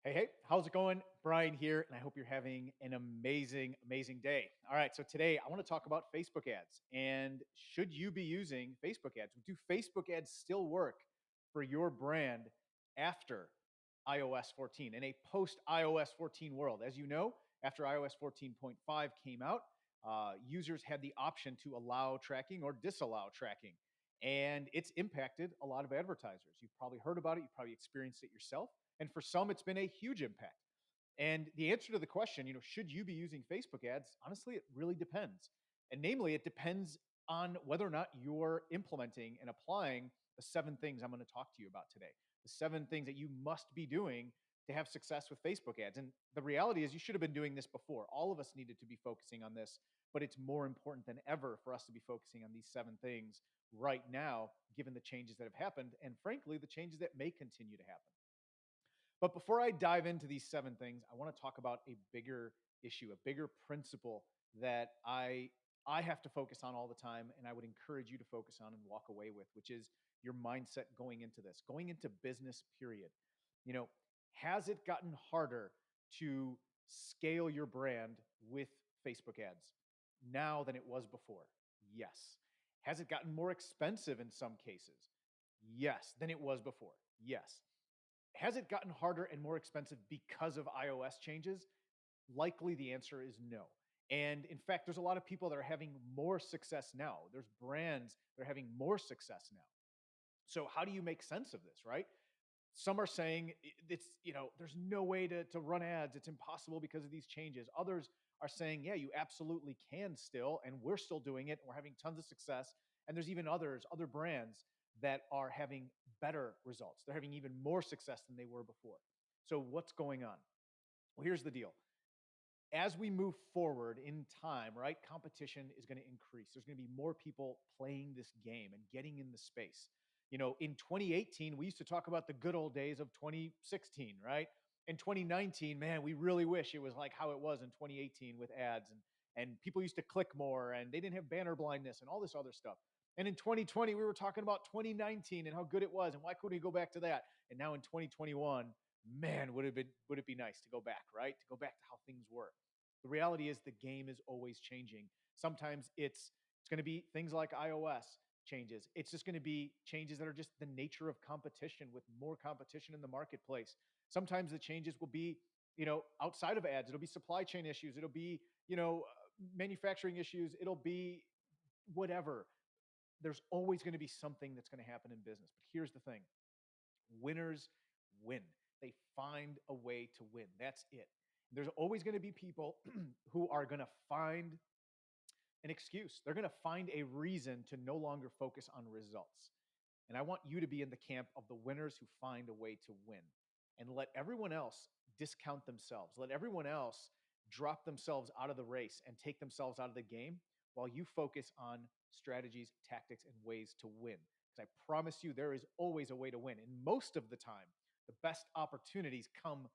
Hey, how's it going? Brian here, and I hope you're having an amazing day. All right, so today I want to talk about Facebook ads and should you be using Facebook ads? Do Facebook ads still work for your brand after iOS 14 in a post iOS 14 world? As you know, after iOS 14.5 came out, users had the option to allow tracking or disallow tracking. And it's impacted a lot of advertisers. You've probably heard about it, you've probably experienced it yourself. And for some, it's been a huge impact. And the answer to the question, should you be using Facebook ads? Honestly, it really depends. And namely, it depends on whether or not you're implementing and applying the 7 things I'm going to talk to you about today. The 7 things that you must be doing to have success with Facebook ads. And the reality is, you should have been doing this before. All of us needed to be focusing on this, but it's more important than ever for us to be focusing on these 7 things right now, given the changes that have happened and, frankly, the changes that may continue to happen. But before I dive into these 7 things, I want to talk about a bigger issue, a bigger principle that I have to focus on all the time, and I would encourage you to focus on and walk away with, which is your mindset going into this, going into business, period. You know, has it gotten harder to scale your brand with Facebook ads now than it was before? Yes. Has it gotten more expensive in some cases? Yes, than it was before. Yes. Has it gotten harder and more expensive because of iOS changes? Likely the answer is no. And in fact, there's a lot of people that are having more success now. There's brands that are having more success now. So how do you make sense of this, right? Some are saying there's no way to run ads. It's impossible because of these changes. Others are saying, yeah, you absolutely can still, and we're still doing it. And we're having tons of success. And there's even other brands that are having better results. They're having even more success than they were before. So what's going on? Well, here's the deal. As we move forward in time, right, competition is going to increase. There's going to be more people playing this game and getting in the space. In 2018, we used to talk about the good old days of 2016, right? In 2019, man, we really wish it was like how it was in 2018 with ads and people used to click more and they didn't have banner blindness and all this other stuff. And in 2020, we were talking about 2019 and how good it was and why couldn't we go back to that? And now in 2021, man, would it be nice to go back, right? To go back to how things were. The reality is the game is always changing. Sometimes it's going to be things like iOS changes. It's just going to be changes that are just the nature of competition with more competition in the marketplace. Sometimes the changes will be, outside of ads. It'll be supply chain issues. It'll be, manufacturing issues. It'll be whatever. There's always going to be something that's going to happen in business. But here's the thing. Winners win. They find a way to win. That's it. There's always going to be people who are going to find an excuse. They're going to find a reason to no longer focus on results. And I want you to be in the camp of the winners who find a way to win and let everyone else discount themselves. Let everyone else drop themselves out of the race and take themselves out of the game while you focus on strategies, tactics, and ways to win. Because I promise you, there is always a way to win. And most of the time, the best opportunities come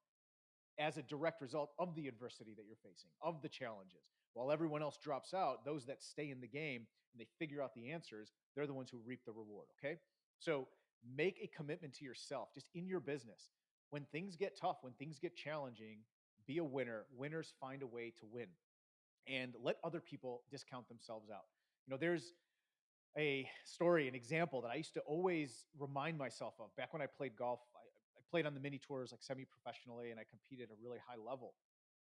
as a direct result of the adversity that you're facing, of the challenges. While everyone else drops out, those that stay in the game and they figure out the answers, they're the ones who reap the reward, okay? So make a commitment to yourself just in your business. When things get tough, when things get challenging, be a winner. Winners find a way to win and let other people discount themselves out. There's a story, an example that I used to always remind myself of back when I played golf. I played on the mini tours like semi-professionally and I competed at a really high level.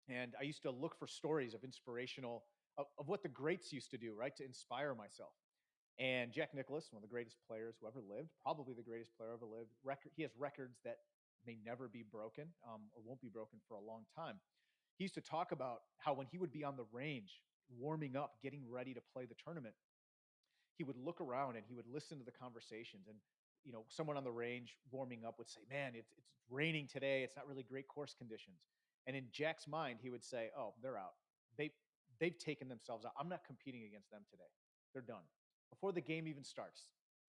And I used to look for stories of inspirational of what the greats used to do, right, to inspire myself. And Jack Nicklaus, one of the greatest players who ever lived, probably the greatest player ever lived, he has records that may never be broken or won't be broken for a long time. He used to talk about how when he would be on the range, warming up, getting ready to play the tournament, he would look around and he would listen to the conversations. And someone on the range warming up would say, man, it's raining today, it's not really great course conditions. And in Jack's mind, he would say, oh, they're out. They've taken themselves out. I'm not competing against them today. They're done before the game even starts.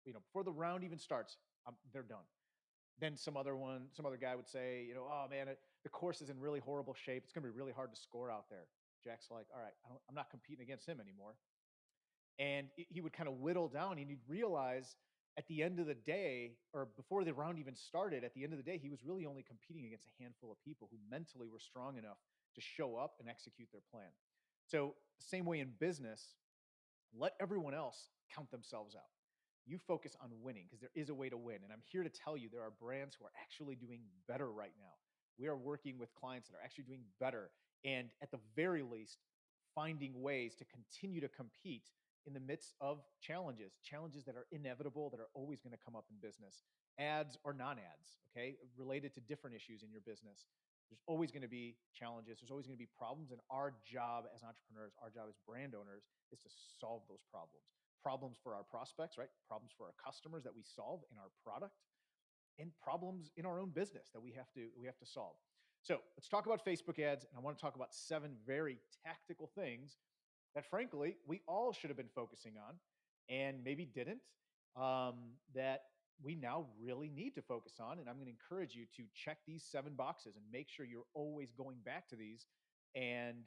Before the round even starts, they're done. Then some other guy would say, oh man, the course is in really horrible shape, it's going to be really hard to score out there. Jack's like, all right, I'm not competing against him anymore. And he would kind of whittle down and he'd realize at the end of the day, or before the round even started, at the end of the day, he was really only competing against a handful of people who mentally were strong enough to show up and execute their plan. So, same way in business, let everyone else count themselves out. You focus on winning because there is a way to win. And I'm here to tell you there are brands who are actually doing better right now. We are working with clients that are actually doing better. And at the very least, finding ways to continue to compete in the midst of challenges that are inevitable, that are always going to come up in business, ads or non ads, okay, related to different issues in your business. There's always going to be challenges. There's always going to be problems. And our job as entrepreneurs, our job as brand owners is to solve those problems. Problems for our prospects, right? Problems for our customers that we solve in our product, and problems in our own business that we have to solve. So let's talk about Facebook ads. And I want to talk about 7 very tactical things that frankly we all should have been focusing on and maybe didn't, that we now really need to focus on. And I'm going to encourage you to check these 7 boxes and make sure you're always going back to these and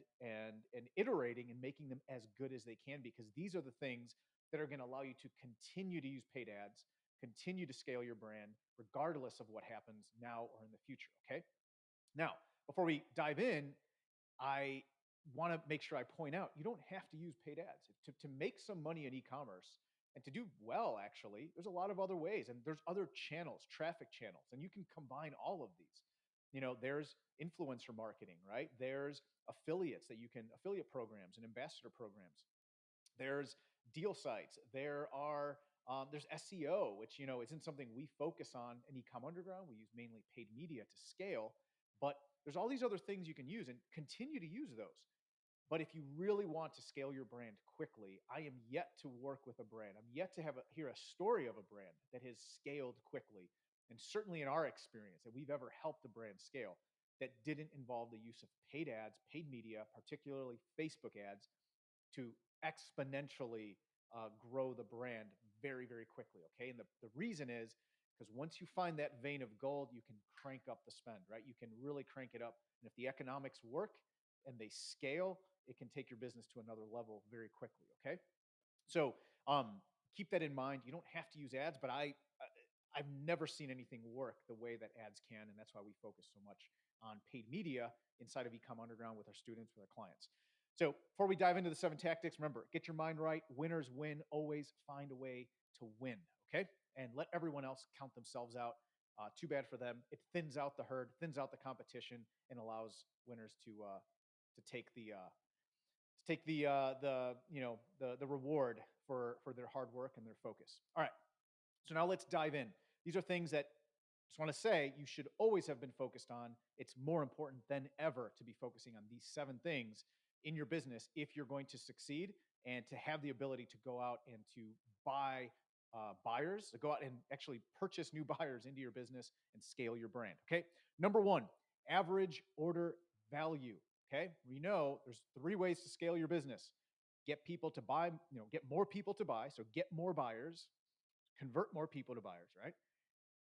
iterating and making them as good as they can, because these are the things that are going to allow you to continue to use paid ads, continue to scale your brand regardless of what happens now or in the future. Okay, now before we dive in, I want to make sure I point out you don't have to use paid ads to make some money in e-commerce and to do well. Actually, there's a lot of other ways, and there's other channels, traffic channels, and you can combine all of these. There's influencer marketing, right? There's affiliates that you can affiliate programs and ambassador programs. There's deal sites. There's SEO, which isn't something we focus on in Ecom Underground. We use mainly paid media to scale, but there's all these other things you can use and continue to use those. But if you really want to scale your brand quickly, I am yet to work with a brand. I'm yet to hear a story of a brand that has scaled quickly, and certainly in our experience that we've ever helped a brand scale that didn't involve the use of paid ads, paid media, particularly Facebook ads, to exponentially grow the brand very, very quickly. Okay. And the reason is because once you find that vein of gold, you can crank up the spend, right? You can really crank it up. And if the economics work and they scale, it can take your business to another level very quickly. Okay. So keep that in mind. You don't have to use ads, but I've never seen anything work the way that ads can, and that's why we focus so much on paid media inside of Ecom Underground with our students, with our clients. So before we dive into the 7 tactics, remember, get your mind right. Winners win. Always find a way to win. Okay, and let everyone else count themselves out. Too bad for them. It thins out the herd, thins out the competition, and allows winners to take the reward for their hard work and their focus. All right. So now let's dive in. These are things that I just want to say you should always have been focused on. It's more important than ever to be focusing on these 7 things in your business if you're going to succeed and to have the ability to go out and to buy buyers, to go out and actually purchase new buyers into your business and scale your brand. Okay. Number 1, average order value. Okay. We know there's 3 ways to scale your business. Get people to buy, get more people to buy. So get more buyers, convert more people to buyers, right?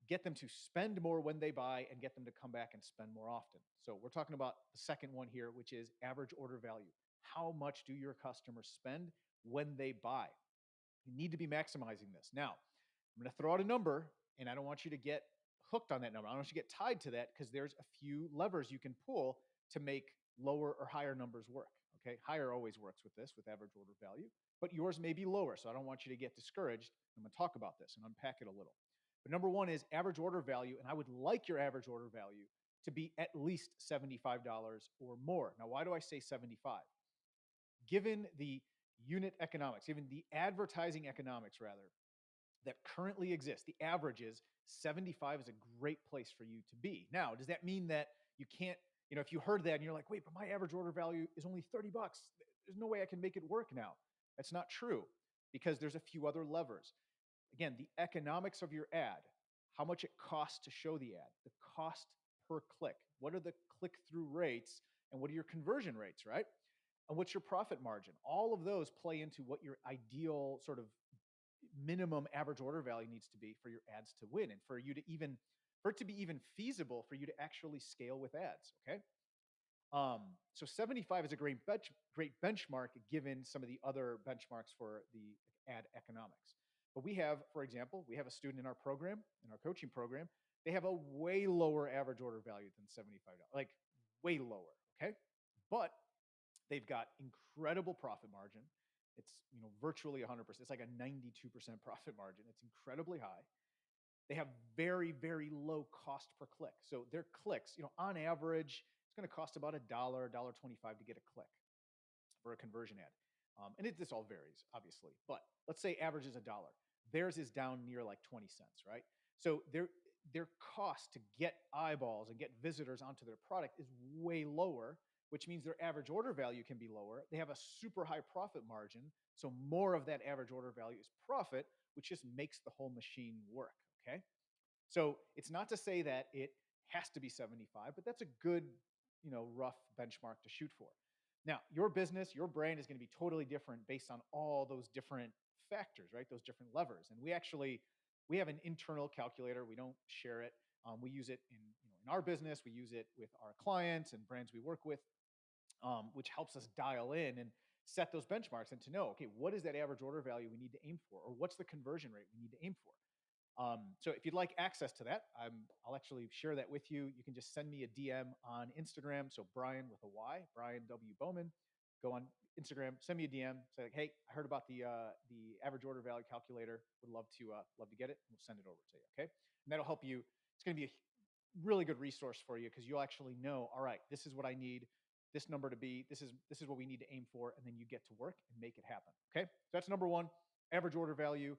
Get them to spend more when they buy and get them to come back and spend more often. So we're talking about the second one here, which is average order value. How much do your customers spend when they buy? You need to be maximizing this. Now, I'm going to throw out a number, and I don't want you to get hooked on that number. I don't want you to get tied to that because there's a few levers you can pull to make lower or higher numbers work. Okay, higher always works with this, with average order value, but yours may be lower. So I don't want you to get discouraged. I'm going to talk about this and unpack it a little. But number 1 is average order value, and I would like your average order value to be at least $75 or more. Now, why do I say 75? Given the unit economics, given the advertising economics, rather, that currently exist, the average is 75 is a great place for you to be. Now, does that mean that you can't, if you heard that and you're like, wait, but my average order value is only 30 bucks. There's no way I can make it work now. That's not true, because there's a few other levers. Again, the economics of your ad, how much it costs to show the ad, the cost per click, what are the click-through rates, and what are your conversion rates, right? And what's your profit margin? All of those play into what your ideal sort of minimum average order value needs to be for your ads to win, and for it to be even feasible for you to actually scale with ads. Okay. So 75 is a great benchmark given some of the other benchmarks for the ad economics. But we have, for example, we have a student in our program, in our coaching program, they have a way lower average order value than $75, like way lower. Okay. But they've got incredible profit margin. It's, virtually 100%. It's like a 92% profit margin. It's incredibly high. They have very, very low cost per click. So their clicks, on average, it's going to cost about $1.25 to get a click for a conversion ad. This all varies, obviously, but let's say average is $1. Theirs is down near like 20 cents, right? So their cost to get eyeballs and get visitors onto their product is way lower, which means their average order value can be lower. They have a super high profit margin, so more of that average order value is profit, which just makes the whole machine work. Okay, so it's not to say that it has to be 75, but that's a good, rough benchmark to shoot for. Now, your business, your brand is going to be totally different based on all those different factors, right? Those different levers. And we have an internal calculator. We don't share it. We use it in our business. We use it with our clients and brands we work with, which helps us dial in and set those benchmarks and to know, okay, what is that average order value we need to aim for, or what's the conversion rate we need to aim for? So if you'd like access to that, I'll actually share that with you. You can just send me a DM on Instagram. So Brian with a Y, Brian W. Bowman. Go on Instagram, send me a DM. Say like, hey, I heard about the average order value calculator. Would love to get it. We'll send it over to you. Okay, and that'll help you. It's going to be a really good resource for you because you'll actually know. All right, this is what I need this number to be. This is what we need to aim for, and then you get to work and make it happen. Okay, so that's number one. Average order value.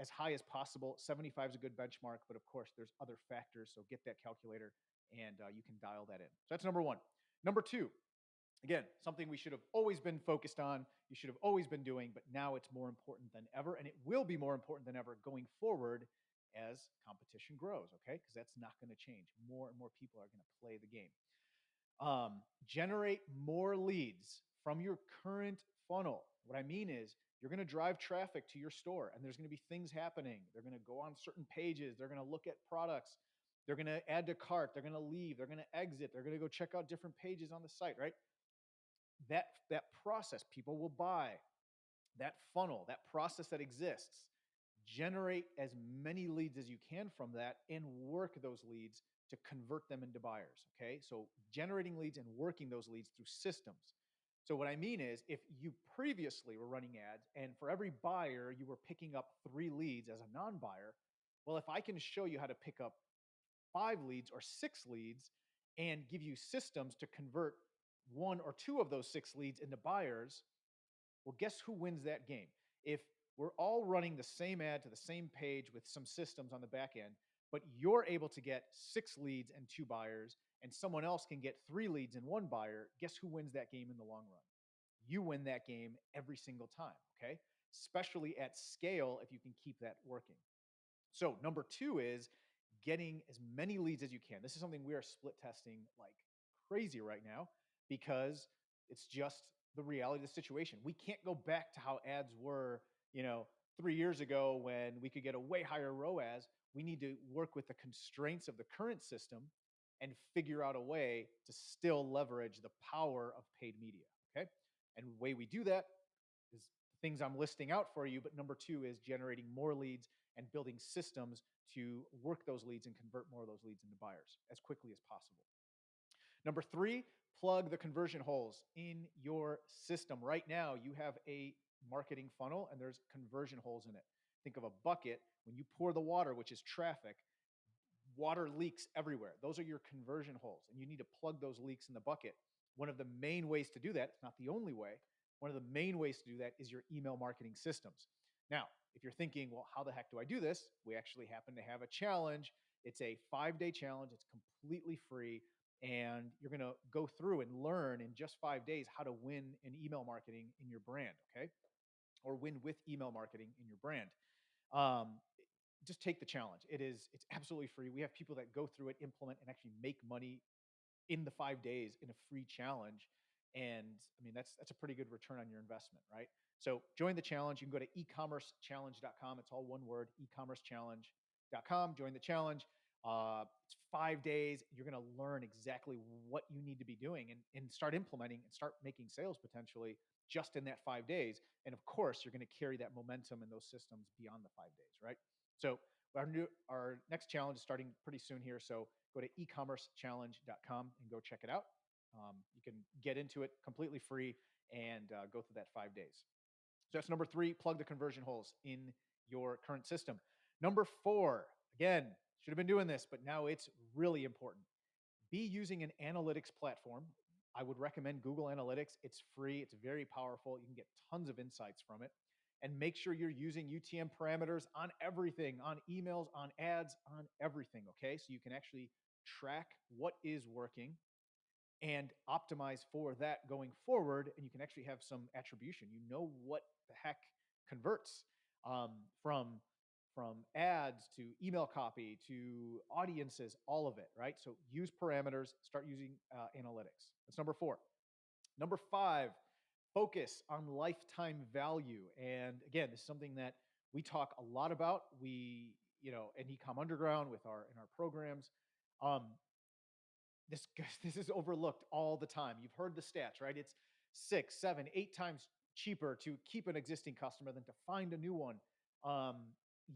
As high as possible. 75 is a good benchmark, but of course, there's other factors. So get that calculator and you can dial that in. So that's number one. Number two, again, something we should have always been focused on, you should have always been doing, but now it's more important than ever. And it will be more important than ever going forward as competition grows, okay? Because that's not going to change. More and more people are going to play the game. Generate more leads from your current funnel. What I mean is, you're going to drive traffic to your store and there's going to be things happening. They're going to go on certain pages. They're going to look at products. They're going to add to cart. They're going to leave. They're going to exit. They're going to go check out different pages on the site, right? That process, people will buy. That funnel, that process that exists, generate as many leads as you can from that and work those leads to convert them into buyers, okay? So generating leads and working those leads through systems. So what I mean is, if you previously were running ads and for every buyer you were picking up 3 leads as a non-buyer, well, if I can show you how to pick up 5 leads or 6 leads and give you systems to convert 1 or 2 of those 6 leads into buyers, well, guess who wins that game? If we're all running the same ad to the same page with some systems on the back end, but you're able to get 6 leads and 2 buyers, and someone else can get 3 leads and 1 buyer, guess who wins that game in the long run? You win that game every single time, okay? Especially at scale if you can keep that working. So number 2 is getting as many leads as you can. This is something we are split testing like crazy right now because it's just the reality of the situation. We can't go back to how ads were, 3 years ago when we could get a way higher ROAS. We need to work with the constraints of the current system and figure out a way to still leverage the power of paid media. Okay. And the way we do that is things I'm listing out for you. But number 2 is generating more leads and building systems to work those leads and convert more of those leads into buyers as quickly as possible. Number 3, plug the conversion holes in your system. Right now, you have a marketing funnel and there's conversion holes in it. Think of a bucket. When you pour the water, which is traffic, water leaks everywhere. Those are your conversion holes, and you need to plug those leaks in the bucket. One of the main ways to do that, it's not the only way, one of the main ways to do that is your email marketing systems. Now, if you're thinking, well, how the heck do I do this? We actually happen to have a challenge. It's a 5-day challenge. It's completely free. And you're going to go through and learn in just 5 days how to win in email marketing in your brand, okay? Or win with email marketing in your brand. Just take the challenge. It's absolutely free. We have people that go through it, implement, and actually make money in the 5 days in a free challenge. And I mean, that's a pretty good return on your investment, right? So join the challenge. You can go to eCOMMERCEchallenge.com. It's all one word, eCOMMERCEchallenge.com. Join the challenge. It's 5 days. You're going to learn exactly what you need to be doing and start implementing and start making sales potentially just in that 5 days. And of course, you're going to carry that momentum in those systems beyond the 5 days, right? So our next challenge is starting pretty soon here. So go to eCOMMERCEchallenge.com and go check it out. You can get into it completely free and go through that 5 days. So that's number 3, plug the conversion holes in your current system. Number 4, again, should have been doing this, but now it's really important. Be using an analytics platform. I would recommend Google Analytics. It's free, it's very powerful. You can get tons of insights from it. And make sure you're using UTM parameters on everything, on emails, on ads, on everything, okay? So you can actually track what is working and optimize for that going forward. And you can actually have some attribution. You know what the heck converts um, from from ads to email copy to audiences, all of it, right? So use parameters, start using analytics. That's number 4. Number 5, focus on lifetime value. And again, this is something that we talk a lot about. We, in Ecom Underground with in our programs. Um, this this is overlooked all the time. You've heard the stats, right? It's 6, 7, 8 times cheaper to keep an existing customer than to find a new one. Um,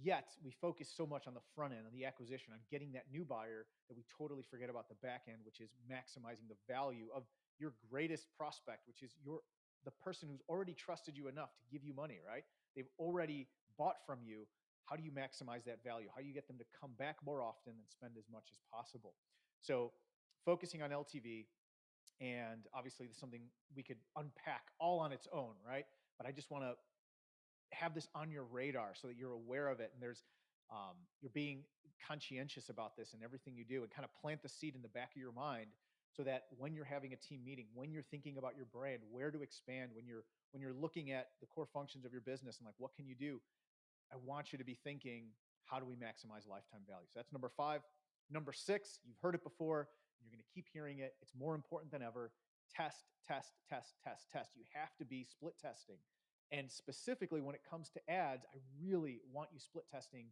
Yet we focus so much on the front end, on the acquisition, on getting that new buyer that we totally forget about the back end, which is maximizing the value of your greatest prospect, which is the person who's already trusted you enough to give you money, right? They've already bought from you. How do you maximize that value? How do you get them to come back more often and spend as much as possible? So focusing on LTV, and obviously this is something we could unpack all on its own, right? But I just want to have this on your radar so that you're aware of it, and you're being conscientious about this in everything you do, and kind of plant the seed in the back of your mind so that when you're having a team meeting, when you're thinking about your brand, where to expand, when you're looking at the core functions of your business and like what can you do, I want you to be thinking, how do we maximize lifetime value? So that's number 5. Number 6, you've heard it before. You're going to keep hearing it. It's more important than ever. Test, test, test, test, test. You have to be split testing. And specifically when it comes to ads, I really want you split testing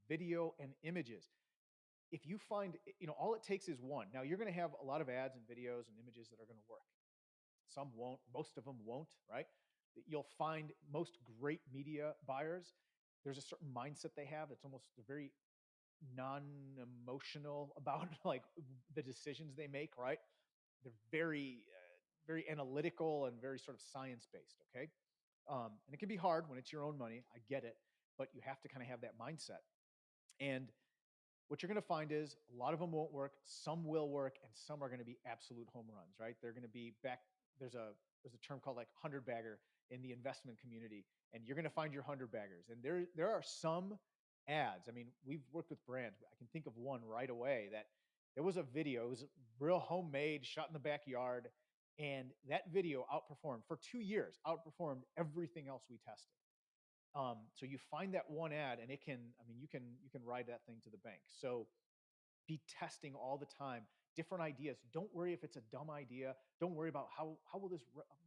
video and images. If you find, all it takes is one. Now, you're going to have a lot of ads and videos and images that are going to work. Some won't, most of them won't, right? You'll find most great media buyers, there's a certain mindset they have. It's almost, they're very non-emotional about like the decisions they make, right? They're very analytical and very sort of science-based, okay? And it can be hard when it's your own money. I get it, but you have to kind of have that mindset. And what you're going to find is a lot of them won't work, some will work, and some are going to be absolute home runs, right? They're going to be back. There's a term called like 100-bagger in the investment community, and you're going to find your 100-baggers. And there are some ads. I mean, we've worked with brands. I can think of one right away that there was a video. It was real homemade, shot in the backyard, and that video outperformed for 2 years, outperformed everything else we tested. So you find that one ad, and you can ride that thing to the bank. So be testing all the time, different ideas. Don't worry if it's a dumb idea. Don't worry about how will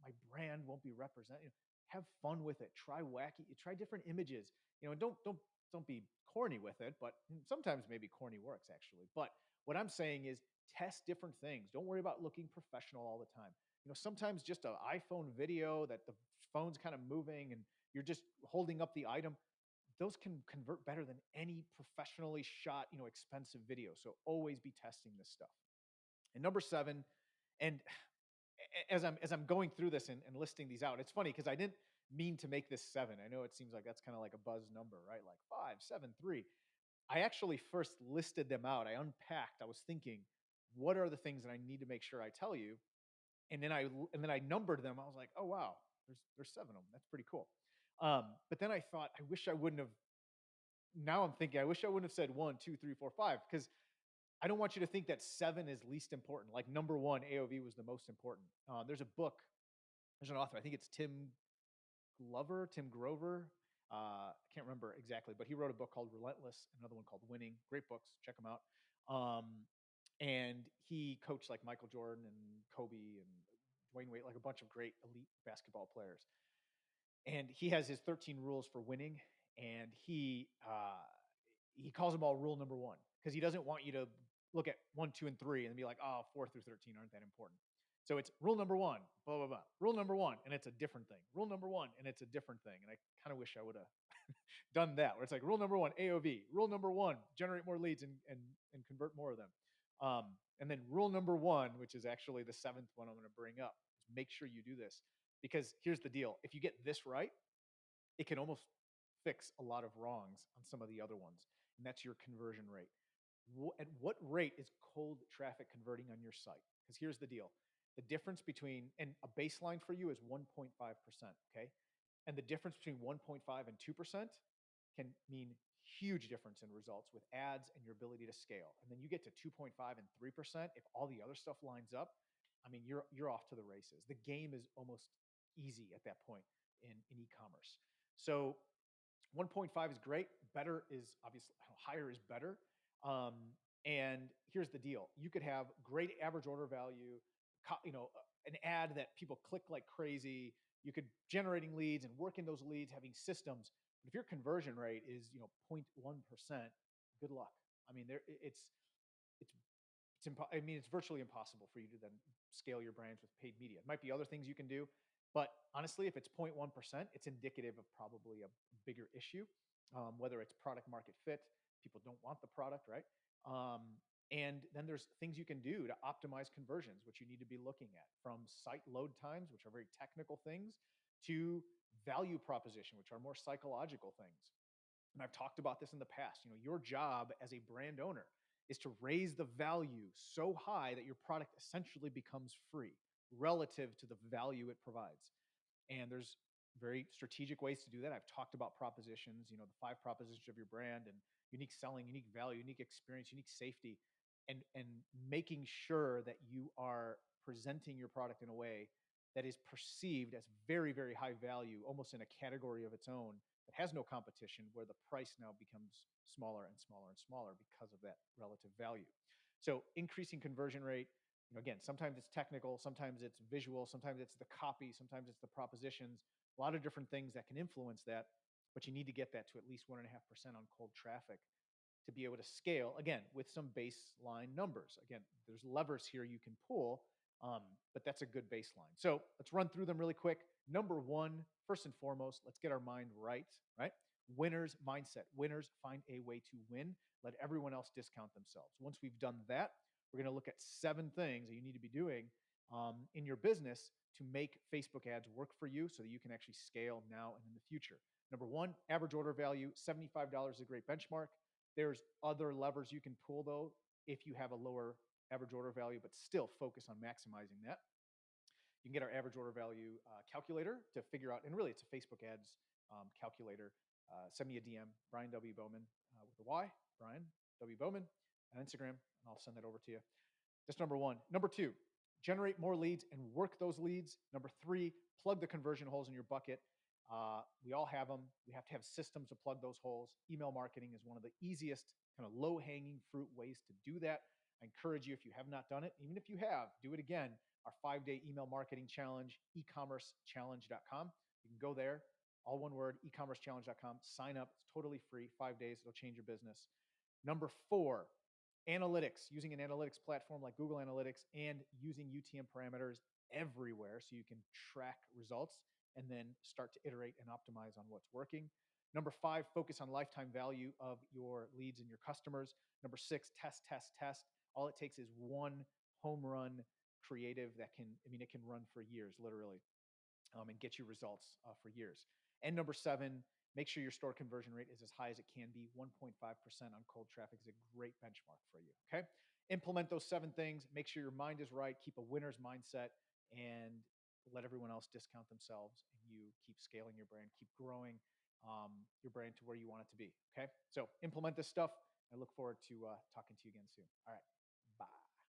my brand won't be represented. Have fun with it. Try wacky. Try different images. Don't be corny with it. But sometimes maybe corny works actually. But what I'm saying is test different things. Don't worry about looking professional all the time. Sometimes just an iPhone video that the phone's kind of moving and you're just holding up the item, those can convert better than any professionally shot, expensive video. So always be testing this stuff. And number 7, and as I'm going through this and listing these out, it's funny because I didn't mean to make this 7. I know it seems like that's kind of like a buzz number, right? Like 5, 7, 3. I actually first listed them out. I unpacked. I was thinking, what are the things that I need to make sure I tell you? And then I numbered them. I was like, oh wow, there's 7 of them. That's pretty cool. But then I thought, I wish I wouldn't have. Now I'm thinking, I wish I wouldn't have said 1, 2, 3, 4, 5, because I don't want you to think that 7 is least important. Like number 1, AOV was the most important. There's a book. There's an author. I think it's Tim Grover. I can't remember exactly, but he wrote a book called Relentless, another one called Winning. Great books. Check them out. Um, and he coached like Michael Jordan and Kobe and Dwayne Wade, like a bunch of great elite basketball players. And he has his 13 rules for winning, and he calls them all rule number 1. because he doesn't want you to look at 1, 2, and 3 and be like, oh, 4 through 13 aren't that important. So it's rule number one, blah, blah, blah. Rule number one, and it's a different thing. Rule number one, and it's a different thing. And I kind of wish I would have done that, where it's like rule number one, AOV. Rule number one, generate more leads and convert more of them. And then rule number one, which is actually the seventh one I'm going to bring up, is make sure you do this. Because here's the deal. If you get this right, it can almost fix a lot of wrongs on some of the other ones. And that's your conversion rate. At what rate is cold traffic converting on your site? Because here's the deal. The difference between, and a baseline for you is 1.5%, okay? And the difference between 1.5 and 2% can mean huge difference in results with ads and your ability to scale. And then you get to 2.5 and 3%. If all the other stuff lines up, I mean, you're off to the races. The game is almost easy at that point in e-commerce. So 1.5 is great. Better is obviously higher is better. Um, and here's the deal: you could have great average order value, an ad that people click like crazy. You could generating leads and working those leads, having systems. But if your conversion rate is 0.1%, good luck. I mean, it's I mean, it's virtually impossible for you to then scale your brands with paid media. It might be other things you can do, but honestly, if it's 0.1%, it's indicative of probably a bigger issue, whether it's product market fit, people don't want the product, right? And then there's things you can do to optimize conversions, which you need to be looking at, from site load times, which are very technical things, to value proposition, which are more psychological things. And I've talked about this in the past. Your job as a brand owner is to raise the value so high that your product essentially becomes free relative to the value it provides. And there's very strategic ways to do that. I've talked about propositions, the 5 propositions of your brand, and unique selling, unique value, unique experience, unique safety, and making sure that you are presenting your product in a way that is perceived as very, very high value, almost in a category of its own, that has no competition, where the price now becomes smaller and smaller and smaller because of that relative value. So increasing conversion rate, again, sometimes it's technical, sometimes it's visual, sometimes it's the copy, sometimes it's the propositions, a lot of different things that can influence that, but you need to get that to at least 1.5% on cold traffic to be able to scale, again, with some baseline numbers. Again, there's levers here you can pull, but that's a good baseline. So let's run through them really quick. Number one, first and foremost, let's get our mind right? Winners mindset. Winners find a way to win. Let everyone else discount themselves. Once we've done that, we're going to look at 7 things that you need to be doing in your business to make Facebook ads work for you so that you can actually scale now and in the future. Number one, average order value, $75 is a great benchmark. There's other levers you can pull, though, if you have a lower average order value, but still focus on maximizing that. You can get our average order value calculator to figure out, and really it's a Facebook ads calculator. Send me a DM, Brian W. Bowman with a Y, Brian W. Bowman on Instagram, and I'll send that over to you. That's number one. Number two, generate more leads and work those leads. Number three, plug the conversion holes in your bucket. We all have them. We have to have systems to plug those holes. Email marketing is one of the easiest kind of low-hanging fruit ways to do that. I encourage you, if you have not done it, even if you have, do it again. Our 5-day email marketing challenge, eCOMMERCEchallenge.com. You can go there, all one word, eCOMMERCEchallenge.com. Sign up. It's totally free. 5 days. It'll change your business. Number four, analytics, using an analytics platform like Google Analytics and using UTM parameters everywhere so you can track results and then start to iterate and optimize on what's working. Number five, focus on lifetime value of your leads and your customers. Number six, test, test, test. All it takes is one home run creative that it can run for years, literally, and get you results for years. And number seven, make sure your store conversion rate is as high as it can be. 1.5% on cold traffic is a great benchmark for you, okay? Implement those 7 things. Make sure your mind is right. Keep a winner's mindset and let everyone else discount themselves. And you keep scaling your brand, keep growing your brand to where you want it to be, okay? So implement this stuff. I look forward to talking to you again soon. All right, bye.